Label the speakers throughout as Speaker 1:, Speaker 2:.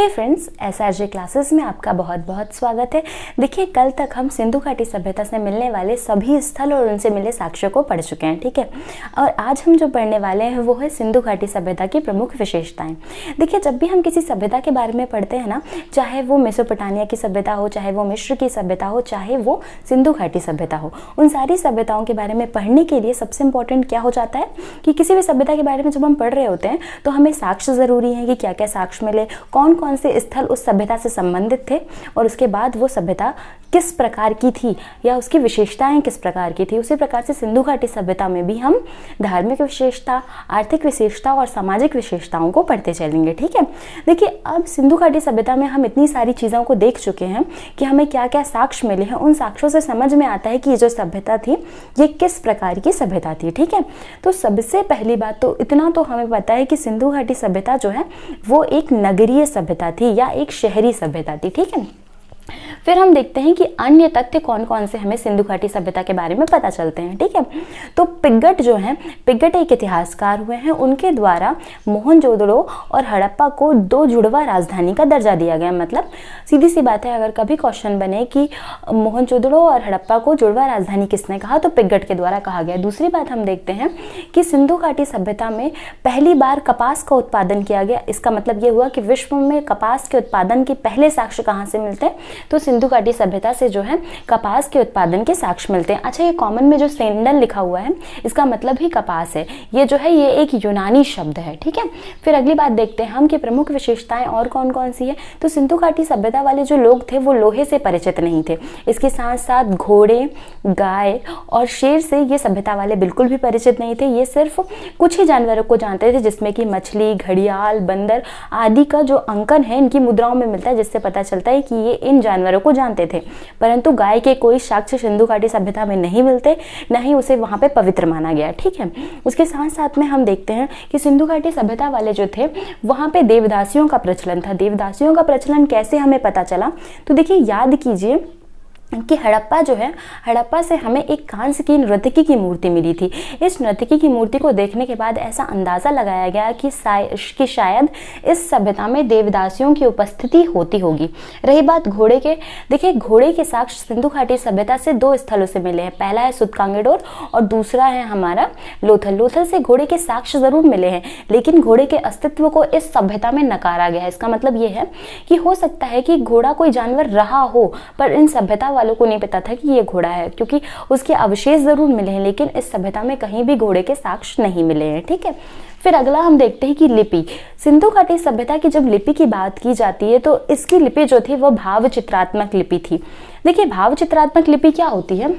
Speaker 1: हे friends, SRJ classes में आपका बहुत बहुत स्वागत है। देखिए, कल तक हम सिंधु घाटी सभ्यता से मिलने वाले सभी स्थल और उनसे मिले साक्ष्यों को पढ़ चुके हैं, ठीक है। और आज हम जो पढ़ने वाले हैं वो है सिंधु घाटी सभ्यता की प्रमुख विशेषताएं। देखिए, जब भी हम किसी सभ्यता के बारे में पढ़ते हैं ना, चाहे वो मेसोपोटामिया की सभ्यता हो, चाहे वो मिस्र की सभ्यता हो, चाहे वो सिंधु घाटी सभ्यता हो, उन सारी सभ्यताओं के बारे में पढ़ने के लिए सबसे इंपॉर्टेंट क्या हो जाता है कि किसी भी सभ्यता के बारे में जब हम पढ़ रहे होते हैं तो हमें साक्ष्य ज़रूरी है कि क्या क्या साक्ष्य मिले, कौन कौन से स्थल उस सभ्यता से संबंधित थे और उसके बाद वो सभ्यता किस प्रकार की थी या उसकी विशेषताएं किस प्रकार की थी। उसी प्रकार से सिंधु घाटी सभ्यता में भी हम धार्मिक विशेषता, आर्थिक विशेषता और सामाजिक विशेषताओं को पढ़ते चलेंगे, ठीक है। देखिए, अब सिंधु घाटी सभ्यता में हम इतनी सारी चीज़ों को देख चुके हैं कि हमें क्या क्या साक्ष्य मिले हैं। उन साक्ष्यों से समझ में आता है कि ये जो सभ्यता थी ये किस प्रकार की सभ्यता थी, ठीक है। तो सबसे पहली बात तो इतना तो हमें पता है कि सिंधु घाटी सभ्यता जो है वो एक नगरीय सभ्यता थी या एक शहरी सभ्यता थी, ठीक है। फिर हम देखते हैं कि अन्य तथ्य कौन कौन से हमें सिंधु घाटी सभ्यता के बारे में पता चलते हैं, ठीक है। तो पिग्गट जो हैं, पिग्गट एक इतिहासकार हुए हैं, उनके द्वारा मोहनजोदड़ो और हड़प्पा को दो जुड़वा राजधानी का दर्जा दिया गया। मतलब सीधी सी बात है, अगर कभी क्वेश्चन बने कि मोहनजोदड़ो और हड़प्पा को जुड़वा राजधानी किसने कहा, तो पिग्गट के द्वारा कहा गया। दूसरी बात हम देखते हैं कि सिंधु घाटी सभ्यता में पहली बार कपास का उत्पादन किया गया। इसका मतलब ये हुआ कि विश्व में कपास के उत्पादन के पहले साक्ष्य कहाँ से मिलते हैं, तो सिंधु घाटी सभ्यता से जो है कपास के उत्पादन के साक्ष्य मिलते हैं। अच्छा, ये कॉमन में जो सेंडल लिखा हुआ है इसका मतलब ही कपास है। ये जो है ये एक यूनानी शब्द है, ठीक है। फिर अगली बात देखते हैं हम कि प्रमुख विशेषताएं और कौन कौन सी है। तो सिंधु घाटी सभ्यता वाले जो लोग थे वो लोहे से परिचित नहीं थे। इसके साथ साथ घोड़े, गाय और शेर से ये सभ्यता वाले बिल्कुल भी परिचित नहीं थे। ये सिर्फ कुछ ही जानवरों को जानते थे, जिसमें कि मछली, घड़ियाल, बंदर आदि का जो अंकन है इनकी मुद्राओं में मिलता है, जिससे पता चलता है कि ये इन जानवरों को जानते थे। परंतु गाय के कोई साक्ष्य सिंधु घाटी सभ्यता में नहीं मिलते, न ही उसे वहां पे पवित्र माना गया, ठीक है। उसके साथ साथ में हम देखते हैं कि सिंधु घाटी सभ्यता वाले जो थे वहां पे देवदासियों का प्रचलन था। देवदासियों का प्रचलन कैसे हमें पता चला, तो देखिए याद कीजिए कि हड़प्पा जो है, हड़प्पा से हमें एक कांस्य की नर्तकी की मूर्ति मिली थी। इस नर्तकी की मूर्ति को देखने के बाद ऐसा अंदाज़ा लगाया गया कि शायद इस सभ्यता में देवदासियों की उपस्थिति होती होगी। रही बात घोड़े के, देखिए घोड़े के साक्ष्य सिंधु घाटी सभ्यता से दो स्थलों से मिले हैं। पहला है सुतकांगेडोर और दूसरा है हमारा लोथल। लोथल से घोड़े के साक्ष्य जरूर मिले हैं, लेकिन घोड़े के अस्तित्व को इस सभ्यता में नकारा गया है। इसका मतलब ये है कि हो सकता है कि घोड़ा कोई जानवर रहा हो, पर इन सभ्यता वालों को नहीं पता था कि ये घोड़ा है, क्योंकि उसके अवशेष जरूर मिले हैं, लेकिन इस सभ्यता में कहीं भी घोड़े के साक्ष्य नहीं मिले हैं, ठीक है। फिर अगला हम देखते हैं कि लिपि। सिंधु घाटी सभ्यता की जब लिपि की बात की जाती है तो इसकी लिपि जो थी वह भाव चित्रात्मक लिपि थी। देखिए, भाव चित्रात्मक लिपि क्या होती है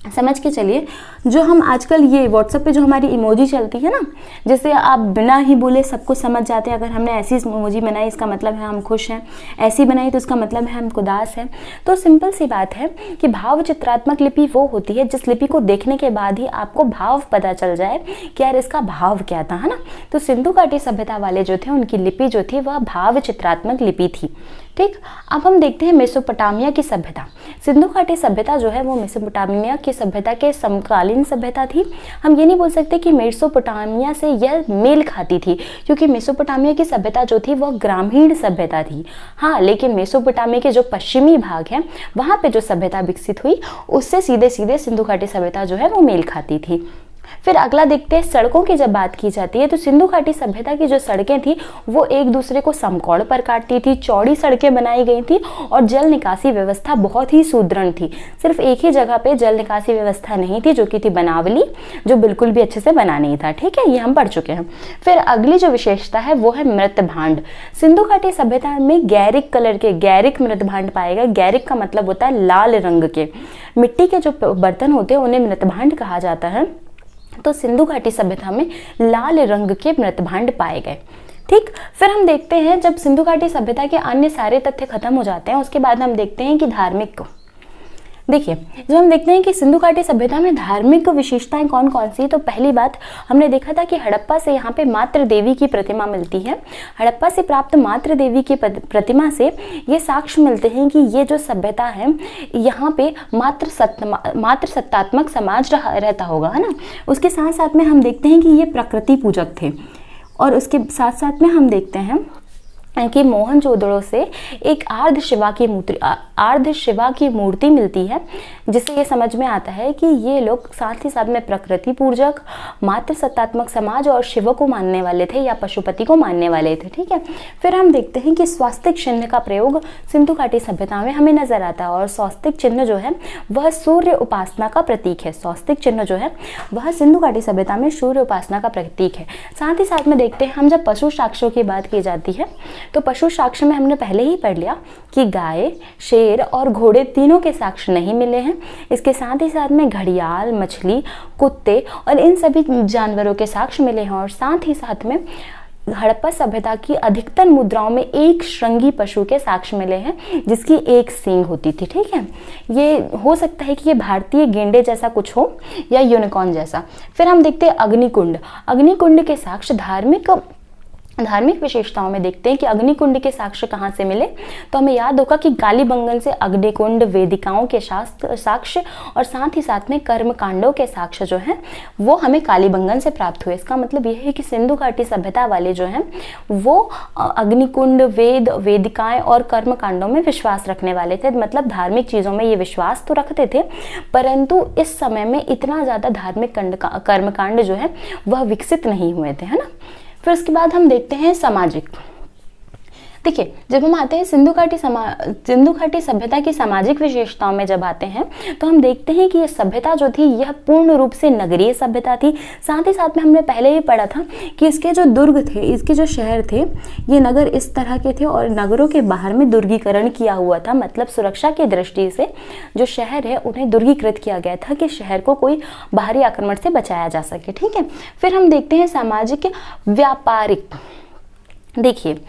Speaker 1: समझ के चलिए। जो हम आजकल ये व्हाट्सएप पे जो हमारी इमोजी चलती है ना, जैसे आप बिना ही बोले सब कुछ समझ जाते हैं। अगर हमने ऐसी इमोजी बनाई इसका मतलब है हम खुश हैं, ऐसी बनाई तो इसका मतलब है हम उदास हैं। तो सिंपल सी बात है कि भाव चित्रात्मक लिपि वो होती है जिस लिपि को देखने के बाद ही आपको भाव पता चल जाए कि यार इसका भाव क्या था, है ना। तो सिंधु घाटी सभ्यता वाले जो थे उनकी लिपि जो थी वह भाव चित्रात्मक लिपि थी, ठीक। अब हम देखते हैं मेसोपोटामिया की सभ्यता। सिंधु घाटी सभ्यता जो है वो मेसोपोटामिया की सभ्यता के समकालीन सभ्यता थी। हम ये नहीं बोल सकते कि मेसोपोटामिया से यह मेल खाती थी, क्योंकि मेसोपोटामिया की सभ्यता जो थी वह ग्रामीण सभ्यता थी। हाँ, लेकिन मेसोपोटामिया के जो पश्चिमी भाग है वहाँ पे जो सभ्यता विकसित हुई उससे सीधे सीधे सिंधु घाटी सभ्यता जो है वो मेल खाती थी। फिर अगला देखते हैं सड़कों की जब बात की जाती है तो सिंधु घाटी सभ्यता की जो सड़कें थी वो एक दूसरे को समकोण पर काटती थी, चौड़ी सड़कें बनाई गई थी और जल निकासी व्यवस्था बहुत ही सुदृढ़ थी। सिर्फ एक ही जगह पे जल निकासी व्यवस्था नहीं थी, जो कि थी बनावली, जो बिल्कुल भी अच्छे से बना नहीं था, ठीक है। ये हम पढ़ चुके हैं। फिर अगली जो विशेषता है वो है मृत भांड। सिंधु घाटी सभ्यता में गैरिक कलर के गैरिक मृत भांड पाए गए। गैरिक का मतलब होता है लाल रंग के। मिट्टी के जो बर्तन होते हैं उन्हें मृत भांड कहा जाता है। तो सिंधु घाटी सभ्यता में लाल रंग के मृत भांड पाए गए, ठीक। फिर हम देखते हैं जब सिंधु घाटी सभ्यता के अन्य सारे तथ्य खत्म हो जाते हैं उसके बाद हम देखते हैं कि धार्मिक को, देखिए जब हम देखते हैं कि सिंधु घाटी सभ्यता में धार्मिक विशेषताएं कौन कौन सी, तो पहली बात हमने देखा था कि हड़प्पा से यहाँ पे मातृ देवी की प्रतिमा मिलती है। हड़प्पा से प्राप्त मातृ देवी की प्रतिमा से ये साक्ष्य मिलते हैं कि ये जो सभ्यता है यहाँ पे मातृ सत्तात्मक समाज रहता होगा, है ना। उसके साथ साथ में हम देखते हैं कि ये प्रकृति पूजक थे और उसके साथ साथ में हम देखते हैं कि मोहनजोदड़ो से एक अर्ध शिवा की मूर्ति मिलती है, जिससे ये समझ में आता है कि ये लोग साथ ही साथ में प्रकृति पूजक, मातृ सत्तात्मक समाज और शिव को मानने वाले थे या पशुपति को मानने वाले थे। ठीक है, फिर हम देखते हैं कि स्वास्तिक चिन्ह का प्रयोग सिंधु घाटी सभ्यता में हमें नजर आता है, और स्वास्तिक चिन्ह जो है वह सूर्य उपासना का प्रतीक है। स्वास्तिक चिन्ह जो है वह सिंधु घाटी सभ्यता में सूर्य उपासना का प्रतीक है। साथ ही साथ में देखते हैं हम जब पशु साक्ष्यों की बात की जाती है तो पशु साक्ष्य में हमने पहले ही पढ़ लिया कि गाय, शेर और घोड़े तीनों के साक्ष्य नहीं मिले हैं। इसके साथ ही साथ में घड़ियाल, मछली, कुत्ते और इन सभी जानवरों के साक्ष्य मिले हैं, और साथ ही साथ में हड़प्पा सभ्यता की अधिकतर मुद्राओं में एक श्रृंगी पशु के साक्ष्य मिले हैं जिसकी एक सींग होती थी। ठीक है, ये हो सकता है कि ये भारतीय गेंडे जैसा कुछ हो या यूनिकॉर्न जैसा। फिर हम देखते हैं अग्निकुंड। अग्निकुंड के साक्ष्य धार्मिक विशेषताओं में देखते हैं कि अग्निकुंड के साक्ष्य कहाँ से मिले, तो हमें याद होगा कि कालीबंगन से अग्निकुंड, वेदिकाओं के साक्ष्य और साथ ही साथ में कर्मकांडों के साक्ष्य जो हैं वो हमें कालीबंगन से प्राप्त हुए। इसका मतलब यह है कि सिंधु घाटी सभ्यता वाले जो हैं वो अग्निकुंड, वेदिकाएं और कर्मकांडों में विश्वास रखने वाले थे, मतलब धार्मिक चीज़ों में ये विश्वास तो रखते थे, परंतु इस समय में इतना ज़्यादा धार्मिक कर्मकांड जो है वह विकसित नहीं हुए थे, है ना। फिर उसके बाद हम देखते हैं सामाजिक। देखिए, जब हम आते हैं सिंधु घाटी सभ्यता की सामाजिक विशेषताओं में जब आते हैं तो हम देखते हैं कि यह सभ्यता जो थी यह पूर्ण रूप से नगरीय सभ्यता थी। साथ ही साथ में हमने पहले ही पढ़ा था कि इसके जो दुर्ग थे, इसके जो शहर थे, ये नगर इस तरह के थे और नगरों के बाहर में दुर्गीकरण किया हुआ था, मतलब सुरक्षा की दृष्टि से जो शहर है उन्हें दुर्गीकृत किया गया था कि शहर को कोई बाहरी आक्रमण से बचाया जा सके। ठीक है, फिर हम देखते हैं सामाजिक व्यापारिक। देखिए,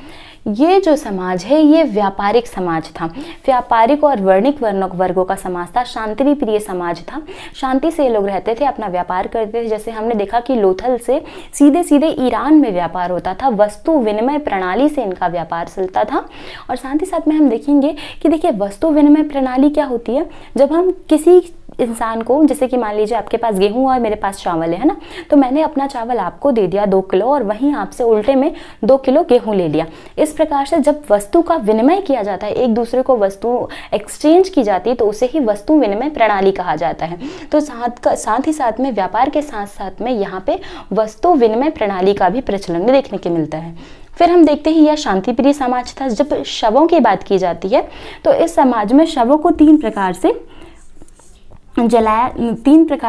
Speaker 1: ये जो समाज है ये व्यापारिक समाज था, व्यापारिक और वर्णिक वर्गों का समाज था, शांति प्रिय समाज था। शांति से ये लोग रहते थे, अपना व्यापार करते थे। जैसे हमने देखा कि लोथल से सीधे सीधे ईरान में व्यापार होता था, वस्तु विनिमय प्रणाली से इनका व्यापार चलता था। और साथ ही साथ में हम देखेंगे कि देखिए वस्तु विनिमय प्रणाली क्या होती है, जब हम किसी इंसान को, जैसे कि मान लीजिए आपके पास गेहूं और मेरे पास चावल है ना, तो मैंने अपना चावल आपको दे दिया 2 किलो और वहीं आपसे उल्टे में 2 किलो गेहूं ले लिया। इस प्रकार से जब वस्तु का विनिमय किया जाता है, एक दूसरे को वस्तु एक्सचेंज की जाती है, तो उसे ही वस्तु विनिमय प्रणाली कहा जाता है। तो साथ ही साथ में व्यापार के साथ साथ में यहाँ पे वस्तु विनिमय प्रणाली का भी प्रचलन देखने को मिलता है। फिर हम देखते हैं यह शांति प्रिय समाज था। जब शवों की बात की जाती है तो इस समाज में शवों को 3 प्रकार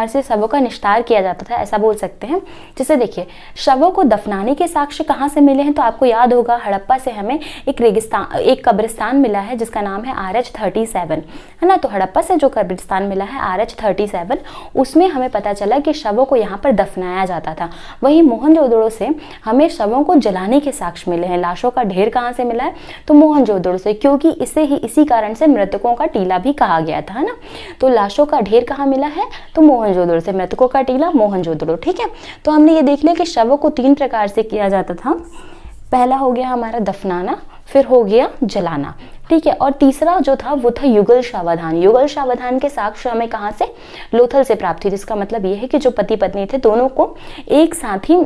Speaker 1: से शवों का निस्तार किया जाता था, ऐसा बोल सकते हैं। जैसे देखिए, शवों को दफनाने के साक्ष्य कहाँ से मिले हैं, तो आपको याद होगा हड़प्पा से हमें एक कब्रिस्तान मिला है जिसका नाम है RH-37, है ना। तो हड़प्पा से जो कब्रिस्तान मिला है RH-37, उसमें हमें पता चला कि शवों को यहाँ पर दफनाया जाता था। वहीं मोहनजोदड़ो से हमें शवों को जलाने के साक्ष्य मिले हैं। लाशों का ढेर कहाँ से मिला है, तो मोहनजोदड़ो से, क्योंकि इसी कारण से मृतकों का टीला भी कहा गया था, है ना। तो लाशों का ढेर कहाँ मिला है, तो मोहनजोदड़ो से, मृतकों का टीला मोहनजोदड़ो। ठीक है, तो हमने ये देख लिया कि शवों को 3 प्रकार से किया जाता था। पहला हो गया हमारा दफनाना, फिर हो गया जलाना। ठीक है, और तीसरा जो था वो था युगल शावधान। युगल शावधान के साक्ष्य हमें कहाँ से, लोथल से प्राप्त हुई, जिसका मतलब ये है कि जो पति पत्नी थे दोनों को एक साथ ही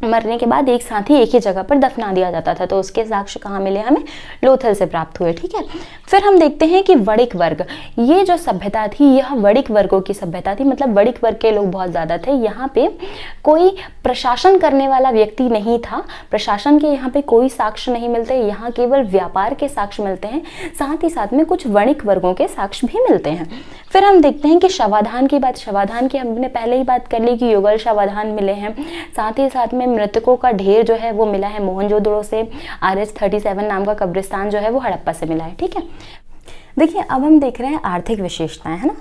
Speaker 1: मरने के बाद एक साथ ही एक ही जगह पर दफना दिया जाता था। तो उसके साक्ष्य कहाँ मिले, हमें लोथल से प्राप्त हुए। ठीक है, फिर हम देखते हैं कि वणिक वर्ग, ये जो सभ्यता थी यह वणिक वर्गों की सभ्यता थी, मतलब वणिक वर्ग के लोग बहुत ज़्यादा थे। यहाँ पे कोई प्रशासन करने वाला व्यक्ति नहीं था, प्रशासन के यहाँ पे कोई साक्ष्य नहीं मिलते, यहाँ केवल व्यापार के साक्ष्य मिलते हैं, साथ ही साथ में कुछ वणिक वर्गों के साक्ष्य भी मिलते हैं। फिर हम देखते हैं कि शवाधान की बात, शवाधान की हमने पहले ही बात कर ली कि युगल शवाधान मिले हैं। साथ ही साथ में मृतकों का ढेर जो है वो मिला है मोहनजोदड़ो से। RH-37 नाम का कब्रिस्तान जो है वो हड़प्पा से मिला है। ठीक है, देखिए अब हम देख रहे हैं आर्थिक विशेषताएं, है ना।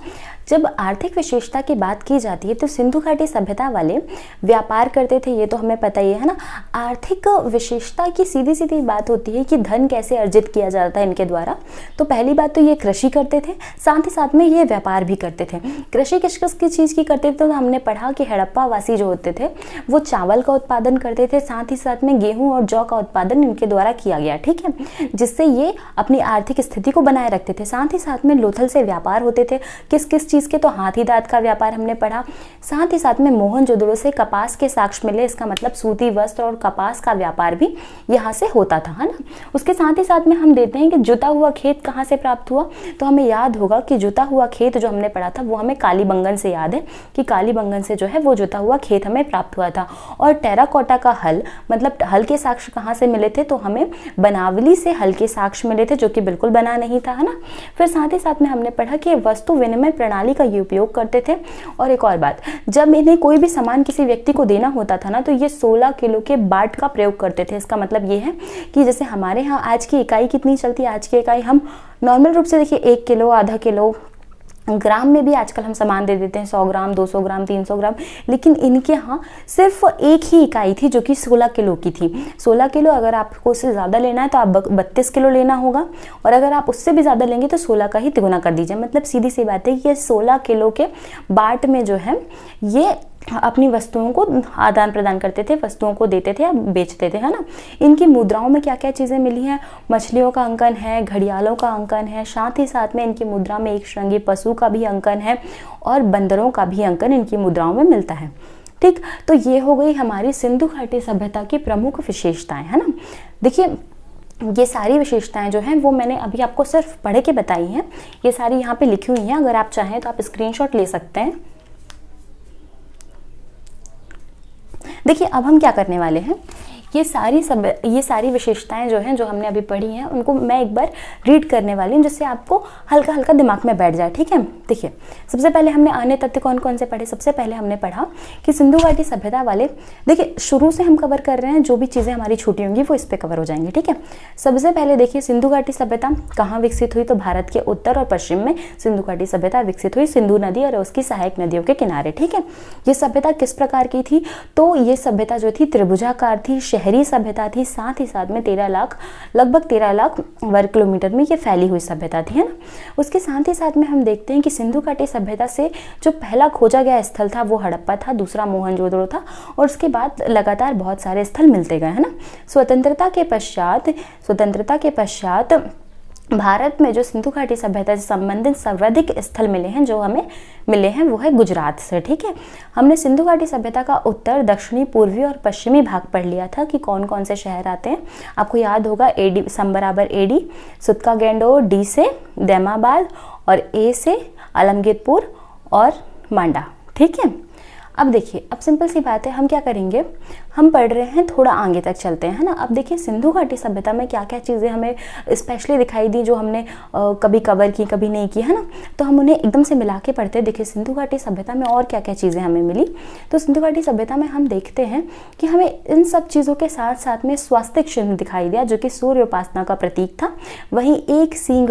Speaker 1: जब आर्थिक विशेषता की बात की जाती है तो सिंधु घाटी सभ्यता वाले व्यापार करते थे, ये तो हमें पता ही है ना। आर्थिक विशेषता की सीधी सीधी बात होती है कि धन कैसे अर्जित किया जाता है इनके द्वारा। तो पहली बात तो ये कृषि करते थे, साथ ही साथ में ये व्यापार भी करते थे। कृषि किस चीज़ की करते थे, तो हमने पढ़ा कि हड़प्पा वासी जो होते थे वो चावल का उत्पादन करते थे, साथ ही साथ में गेहूँ और जौ का उत्पादन इनके द्वारा किया गया। ठीक है, जिससे ये अपनी आर्थिक स्थिति को बनाए रखते थे। साथ ही साथ में लोथल से व्यापार होते थे, किस चीज़ के, तो हाथी दांत का व्यापार हमने पढ़ा। साथ ही साथ में मोहनजोदड़ो से कपास के साक्ष्य मिले, इसका मतलब सूती वस्त्र और कपास का व्यापार भी यहाँ से होता था, है ना। उसके साथ ही साथ में हम देते हैं कि जुता हुआ खेत कहाँ से प्राप्त हुआ, तो हमें याद होगा कि जुता हुआ खेत जो हमने पढ़ा था वो हमें कालीबंगन से याद है कि कालीबंगन से जो है वो जुता हुआ खेत हमें प्राप्त हुआ था। और टेराकोटा का हल, मतलब हल के साक्ष्य कहाँ से मिले थे, तो हमें बनावली से हल के साक्ष्य मिले थे, जो कि बिल्कुल बना नहीं था, है ना। फिर साथ ही साथ में हमने पढ़ा कि वस्तु विनिमय प्रणाली का ये उपयोग करते थे। और एक और बात, जब इन्हें कोई भी सामान किसी व्यक्ति को देना होता था ना, तो ये 16 किलो के बाट का प्रयोग करते थे। इसका मतलब ये है कि जैसे हमारे यहाँ आज की इकाई कितनी चलती है, आज की इकाई हम नॉर्मल रूप से देखिए 1 किलो, आधा किलो, ग्राम में भी आजकल हम सामान दे देते हैं, 100 ग्राम, 200 ग्राम, 300 ग्राम, लेकिन इनके यहाँ सिर्फ एक ही इकाई थी जो कि 16 किलो की थी। 16 किलो, अगर आपको उससे ज़्यादा लेना है तो आप 32 किलो लेना होगा, और अगर आप उससे भी ज़्यादा लेंगे तो 16 का ही तिगुना कर दीजिए। मतलब सीधी सी बात है कि ये 16 किलो के बाट में जो है ये अपनी वस्तुओं को आदान प्रदान करते थे, वस्तुओं को देते थे या बेचते थे, है ना। इनकी मुद्राओं में क्या क्या चीज़ें मिली हैं, मछलियों का अंकन है, घड़ियालों का अंकन है, साथ ही साथ में इनकी मुद्रा में एक श्रृंगी पशु का भी अंकन है और बंदरों का भी अंकन इनकी मुद्राओं में मिलता है। ठीक, तो ये हो गई हमारी सिंधु घाटी सभ्यता की प्रमुख विशेषताएं, है ना। देखिए ये सारी विशेषताएं जो हैं वो मैंने अभी आपको सिर्फ पढ़ के बताई हैं, ये सारी यहाँ पे लिखी हुई हैं। अगर आप चाहें तो आप स्क्रीनशॉट ले सकते हैं। देखिए अब हम क्या करने वाले हैं, ये सारी विशेषताएं जो हैं, जो हमने अभी पढ़ी हैं, उनको मैं एक बार रीड करने वाली हूँ, जिससे आपको हल्का हल्का दिमाग में बैठ जाए। ठीक है, देखिए सबसे पहले हमने अन्य तथ्य कौन कौन से पढ़े। सबसे पहले हमने पढ़ा कि सिंधु घाटी सभ्यता वाले, देखिए शुरू से हम कवर कर रहे हैं, जो भी चीज़ें हमारी छूटी होंगी वो इस पर कवर हो जाएंगी। ठीक है, सबसे पहले देखिए सिंधु घाटी सभ्यता कहाँ विकसित हुई, तो भारत के उत्तर और पश्चिम में सिंधु घाटी सभ्यता विकसित हुई, सिंधु नदी और उसकी सहायक नदियों के किनारे। ठीक है, ये सभ्यता किस प्रकार की थी, तो ये सभ्यता जो थी त्रिभुजाकार थी, शहरी सभ्यता थी, साथ ही साथ में लगभग 13 लाख वर्ग किलोमीटर में ये फैली हुई सभ्यता थी, है ना। उसके साथ ही साथ में हम देखते हैं कि सिंधु घाटी सभ्यता से जो पहला खोजा गया स्थल था वो हड़प्पा था, दूसरा मोहनजोदड़ो था, और उसके बाद लगातार बहुत सारे स्थल मिलते गए, है ना। स्वतंत्रता के पश्चात भारत में जो सिंधु घाटी सभ्यता से संबंधित सर्वाधिक स्थल मिले हैं, जो हमें मिले हैं, वो है गुजरात से। ठीक है, हमने सिंधु घाटी सभ्यता का उत्तर, दक्षिणी, पूर्वी और पश्चिमी भाग पढ़ लिया था कि कौन कौन से शहर आते हैं। आपको याद होगा एडी सम बराबर एडी, सुतका गेंडोर, डी से दैमाबाद और ए से आलमगीरपुर और मांडा। ठीक है, अब देखिए अब सिंपल सी बात है, हम क्या करेंगे, हम पढ़ रहे हैं, थोड़ा आगे तक चलते हैं, है ना। अब देखिए सिंधु घाटी सभ्यता में क्या क्या चीज़ें हमें स्पेशली दिखाई दी, जो हमने कभी कवर की कभी नहीं की, है ना। तो हम उन्हें एकदम से मिला के पढ़ते हैं। देखिए सिंधु घाटी सभ्यता में और क्या क्या चीज़ें हमें मिली, तो सिंधु घाटी सभ्यता में हम देखते हैं कि हमें इन सब चीज़ों के साथ साथ में स्वास्तिक चिन्ह दिखाई दिया, जो कि सूर्य उपासना का प्रतीक था। वहीं एक सींग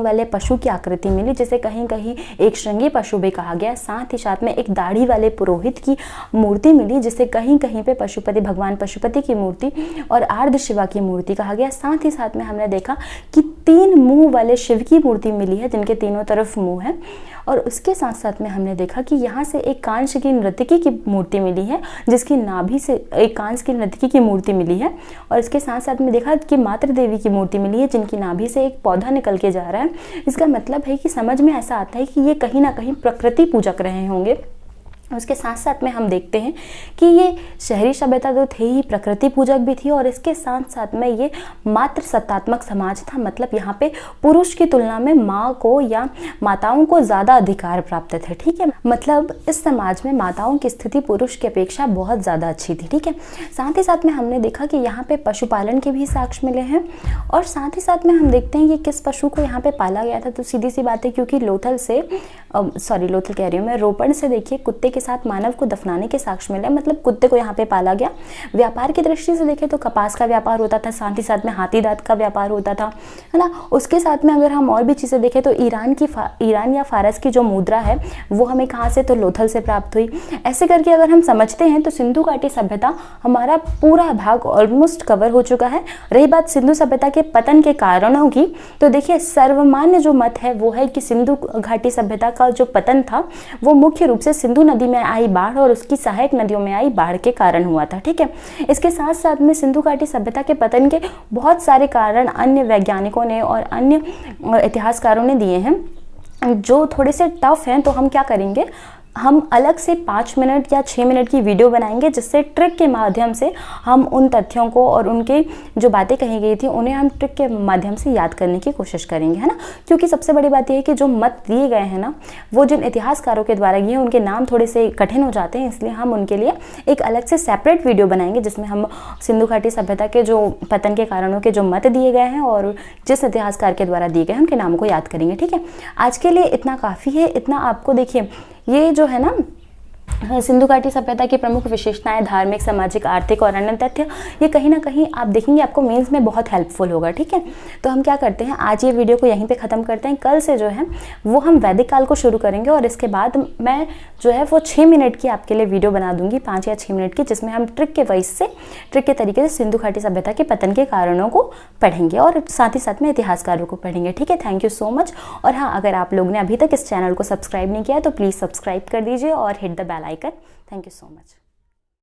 Speaker 1: वाले पशु की आकृति मिली, जिसे कहीं कहीं एक श्रृंगी पशु भी कहा गया। साथ ही साथ में एक दाढ़ी वाले पुरोहित की मूर्ति मिली, जिसे कहीं कहीं पे भगवान पशुपति की मूर्ति और आर्ध शिवा की मूर्ति कहा गया। साथ ही साथ में हमने देखा कि 3 मुंह वाले शिव की मूर्ति मिली है, जिनके तीनों तरफ मुंह है। और उसके साथ साथ में हमने देखा कि यहाँ से एक कांच की नर्तकी की मूर्ति मिली है, जिसकी नाभि से एक कांच की नर्तकी की मूर्ति मिली है। और इसके साथ साथ में देखा कि मातृ देवी की मूर्ति मिली है, जिनकी नाभि से एक पौधा निकल के जा रहा है। इसका मतलब है कि समझ में ऐसा आता है कि ये कहीं ना कहीं प्रकृति पूजक रहे होंगे। उसके साथ साथ में हम देखते हैं कि ये शहरी सभ्यता तो थे ही, प्रकृति पूजक भी थी, और इसके साथ साथ में ये मात्र सत्तात्मक समाज था। मतलब यहाँ पे पुरुष की तुलना में माँ को या माताओं को ज़्यादा अधिकार प्राप्त थे। ठीक है, मतलब इस समाज में माताओं की स्थिति पुरुष की अपेक्षा बहुत ज़्यादा अच्छी थी। ठीक है, साथ ही साथ में हमने देखा कि यहाँ पे पशुपालन के भी साक्ष्य मिले हैं। और साथ ही साथ में हम देखते हैं कि किस पशु को यहाँ पे पाला गया था। तो सीधी सी बात है, क्योंकि रोपण से देखिए कुत्ते के साथ मानव को दफनाने के साक्ष्य मिले, मतलब कुत्ते को यहाँ पे पाला गया। व्यापार की दृष्टि से देखें तो कपास का व्यापार होता था, साथ ही साथ में हाथी दांत का व्यापार होता था, है ना। उसके साथ में अगर हम और भी चीज़ें देखें तो ईरान या फारस की जो मुद्रा है वो हमें कहाँ से, तो लोथल से प्राप्त हुई। ऐसे करके अगर हम समझते हैं तो सिंधु घाटी सभ्यता हमारा पूरा भाग ऑलमोस्ट कवर हो चुका है। रही बात सिंधु सभ्यता के पतन के कारणों की, तो देखिए सर्वमान्य जो मत है वो है कि सिंधु घाटी सभ्यता का जो पतन था वो मुख्य रूप से सिंधु नदी में आई बाढ़ और उसकी सहायक नदियों में आई बाढ़ के कारण हुआ था। ठीक है, इसके साथ साथ में सिंधु घाटी सभ्यता के पतन के बहुत सारे कारण अन्य वैज्ञानिकों ने और अन्य इतिहासकारों ने दिए हैं। जो थोड़े से टफ हैं, तो हम क्या करेंगे, हम अलग से 5 मिनट या 6 मिनट की वीडियो बनाएंगे, जिससे ट्रिक के माध्यम से हम उन तथ्यों को और उनके जो बातें कही गई थी उन्हें हम ट्रिक के माध्यम से याद करने की कोशिश करेंगे, है ना। क्योंकि सबसे बड़ी बात यह है कि जो मत दिए गए हैं ना, वो जिन इतिहासकारों के द्वारा ये उनके नाम थोड़े से कठिन हो जाते हैं, इसलिए हम उनके लिए एक अलग से सेपरेट वीडियो बनाएंगे, जिसमें हम सिंधु घाटी सभ्यता के जो पतन के कारणों के जो मत दिए गए हैं और जिस इतिहासकार के द्वारा दिए गए हैं उनके नामों को याद करेंगे, ठीक है। आज के लिए इतना काफ़ी है। इतना आपको देखिए, ये जो है ना सिंधु घाटी सभ्यता की प्रमुख विशेषताएं, धार्मिक, सामाजिक, आर्थिक और अन्य तथ्य, ये कहीं ना कहीं आप देखेंगे आपको मेंस में बहुत हेल्पफुल होगा, ठीक है। तो हम क्या करते हैं, आज ये वीडियो को यहीं पे ख़त्म करते हैं। कल से जो है वो हम वैदिक काल को शुरू करेंगे और इसके बाद मैं जो है वो 6 मिनट की आपके लिए वीडियो बना दूंगी, 5 या 6 मिनट की, जिसमें हम ट्रिक के तरीके से सिंधु घाटी सभ्यता के पतन के कारणों को पढ़ेंगे और साथ ही साथ में इतिहासकारों को पढ़ेंगे, ठीक है। Thank you so much. और हाँ, अगर आप लोग ने अभी तक इस चैनल को सब्सक्राइब नहीं किया है तो प्लीज़ सब्सक्राइब कर दीजिए और hit the bell icon. Thank you so much.